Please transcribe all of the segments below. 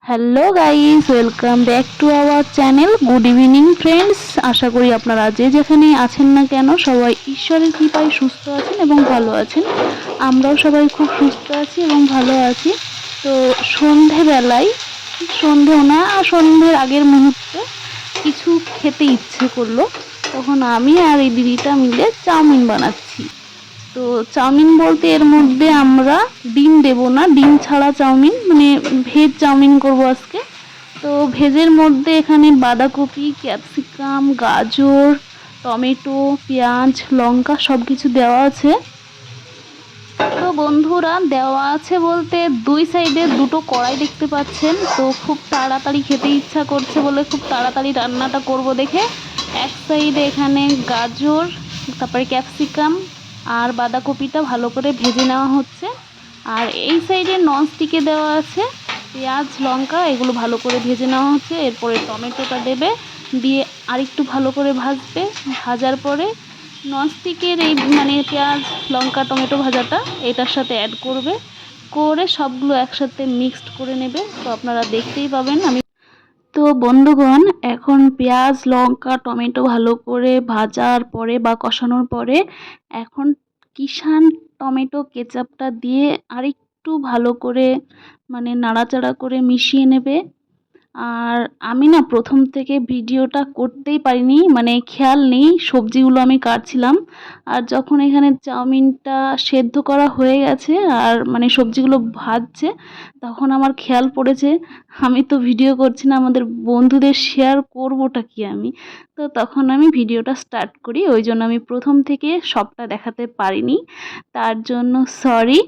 Hello guys, welcome back to our channel. Good evening friends. আশা করি আপনারা যে যেখানে আছেন না কেন সবাই ঈশ্বরের কৃপায় সুস্থ আছেন এবং ভালো আছেন। আমরাও সবাই খুব সুস্থ আছি এবং ভালো আছি। তো সন্ধেবেলায়, সন্ধেও না, সন্ধ্যের আগের মুহূর্তে কিছু খেতে ইচ্ছে করলো, তখন আমি আর এই দিদিটা মিলে চাউমিন বানাচ্ছি। তো চাউমিন বলতে এর মধ্যে আমরা ডিম দেব না, ডিম ছাড়া চাউমিন, মানে ভেজ চাউমিন করব আজকে। তো ভেজের মধ্যে এখানে বাঁধাকপি, ক্যাপসিকাম, গাজর, টমেটো, পেঁয়াজ, লঙ্কা সব কিছু দেওয়া আছে। তো বন্ধুরা, দেওয়া আছে বলতে দুই সাইডে দুটো কড়াই দেখতে পাচ্ছেন। তো খুব তাড়াতাড়ি খেতে ইচ্ছা করছে বলে খুব তাড়াতাড়ি রান্নাটা করব দেখে এক সাইডে এখানে গাজর, তারপরে ক্যাপসিকাম আর বাঁধাকপিটা ভালো করে ভেজে নেওয়া হচ্ছে। আর এই সাইডে ননস্টিকে দেওয়া আছে পেঁয়াজ, লঙ্কা, এগুলো ভালো করে ভেজে নেওয়া হচ্ছে। এরপরে টমেটোটা দেবে, দিয়ে আরেকটু ভালো করে ভাজবে। ভাজার পরে ননস্টিকের এই মানে পেঁয়াজ, লঙ্কা, টমেটো ভাজাটা এটার সাথে অ্যাড করবে, করে সবগুলো একসাথে মিক্সড করে নেবে। তো আপনারা দেখতেই পাবেন। তো বন্ধুগণ, এখন পেঁয়াজ, লঙ্কা, টমেটো ভালো করে ভাজার পরে বা কষানোর পরে এখন কিষান টমেটো কেচাপটা দিয়ে আরেকটু ভালো করে মানে নাড়াচাড়া করে মিশিয়ে নেবে। আর আমি না প্রথম থেকে ভিডিওটা করতেই পারিনি, মানে খেয়াল নেই, সবজিগুলো আমি কাটছিলাম। আর যখন এখানে চাউমিনটা সেদ্ধ করা হয়ে গেছে আর মানে সবজিগুলো ভাজছে, তখন আমার খেয়াল পড়েছে আমি তো ভিডিও করছি না, আমাদের বন্ধুদের শেয়ার করবোটা কি আমি। তো তখন আমি ভিডিওটা স্টার্ট করি, ওই জন্য আমি প্রথম থেকে সবটা দেখাতে পারিনি, তার জন্য সরি।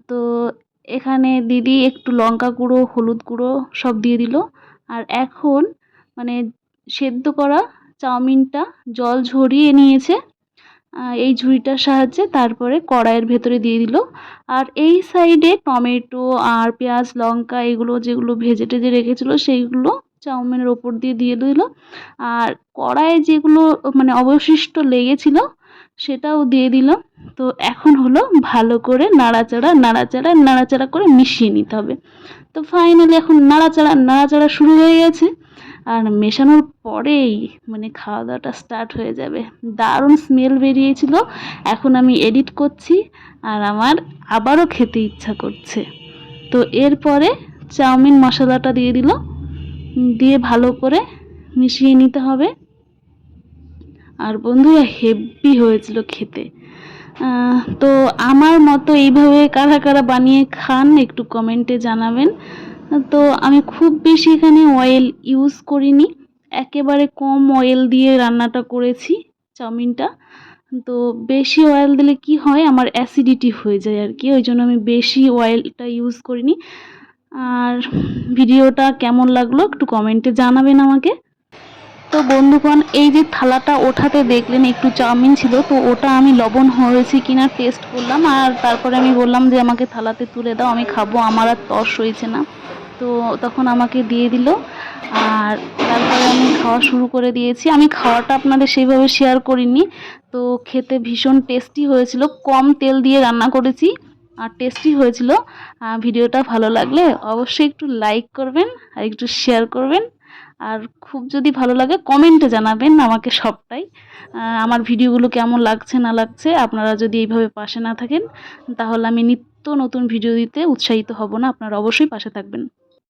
তো এখানে দিদি একটু লঙ্কা গুঁড়ো, হলুদ গুঁড়ো সব দিয়ে দিল। আর এখন মানে সেদ্ধ করা চাউমিনটা জল ঝরিয়ে নিয়েছে এই ঝুড়িটার সাহায্যে, তারপরে কড়াইয়ের ভেতরে দিয়ে দিল। আর এই সাইডে টমেটো আর পেঁয়াজ, লঙ্কা এগুলো যেগুলো ভেজে টেজে রেখেছিল সেইগুলো চাউমিনের ওপর দিয়ে দিয়ে দিল। আর কড়াইয়ে যেগুলো মানে অবশিষ্ট লেগেছিল সেটাও দিয়ে দিল। তো এখন হলো ভালো করে নাড়াচাড়া নাড়াচাড়া নাড়াচাড়া করে মিশিয়ে নিতে হবে। তো ফাইনালি এখন নাড়াচাড়া নাড়াচাড়া শুরু হয়ে গেছে। আর মেশানোর পরেই মানে খাওয়া দাওয়াটা স্টার্ট হয়ে যাবে। দারুণ স্মেল বেরিয়েছিল। এখন আমি এডিট করছি আর আমার আবারও খেতে ইচ্ছা করছে। তো এরপরে চাউমিন মশলাটা দিয়ে দিল, দিয়ে ভালো করে মিশিয়ে নিতে হবে। আর বন্ধুরা, হেভি হয়েছিল খেতে। তো আমার মতো এইভাবে কারা কারা বানিয়ে খান একটু কমেন্টে জানাবেন। তো আমি খুব বেশি এখানে অয়েল ইউজ করিনি, একেবারে কম অয়েল দিয়ে রান্নাটা করেছি চাউমিনটা। তো বেশি অয়েল দিলে কি হয়, আমার অ্যাসিডিটি হয়ে যায় আর কি, ওই জন্য আমি বেশি অয়েলটা ইউজ করিনি। আর ভিডিওটা কেমন লাগলো একটু কমেন্টে জানাবেন আমাকে। তো বন্ধুগণ, এই যে থালাটা ওঠাতে দেখলেন একটু চাউমিন ছিল, তো ওটা আমি লবণ হয়েছে কিনা টেস্ট করলাম। আর তারপরে আমি বললাম যে আমাকে থালাতে তুলে দাও, আমি খাবো, আমার আর তর্স হয়েছে না। তো তখন আমাকে দিয়ে দিল। আর তারপরে আমি খাওয়া শুরু করে দিয়েছি। আমি খাওয়াটা আপনাদের সেইভাবে শেয়ার করিনি। তো খেতে ভীষণ টেস্টি হয়েছিল, কম তেল দিয়ে রান্না করেছি আর টেস্টি হয়েছিল। ভিডিওটা ভালো লাগলে অবশ্যই একটু লাইক করবেন আর একটু শেয়ার করবেন। আর খুব যদি ভালো লাগে কমেন্টে জানাবেন আমাকে সবটাই, আমার ভিডিওগুলো কেমন লাগছে না লাগছে। আপনারা যদি এইভাবে পাশে না থাকেন তাহলে আমি নিত্য নতুন ভিডিও দিতে উৎসাহিত হব না। আপনারা অবশ্যই পাশে থাকবেন।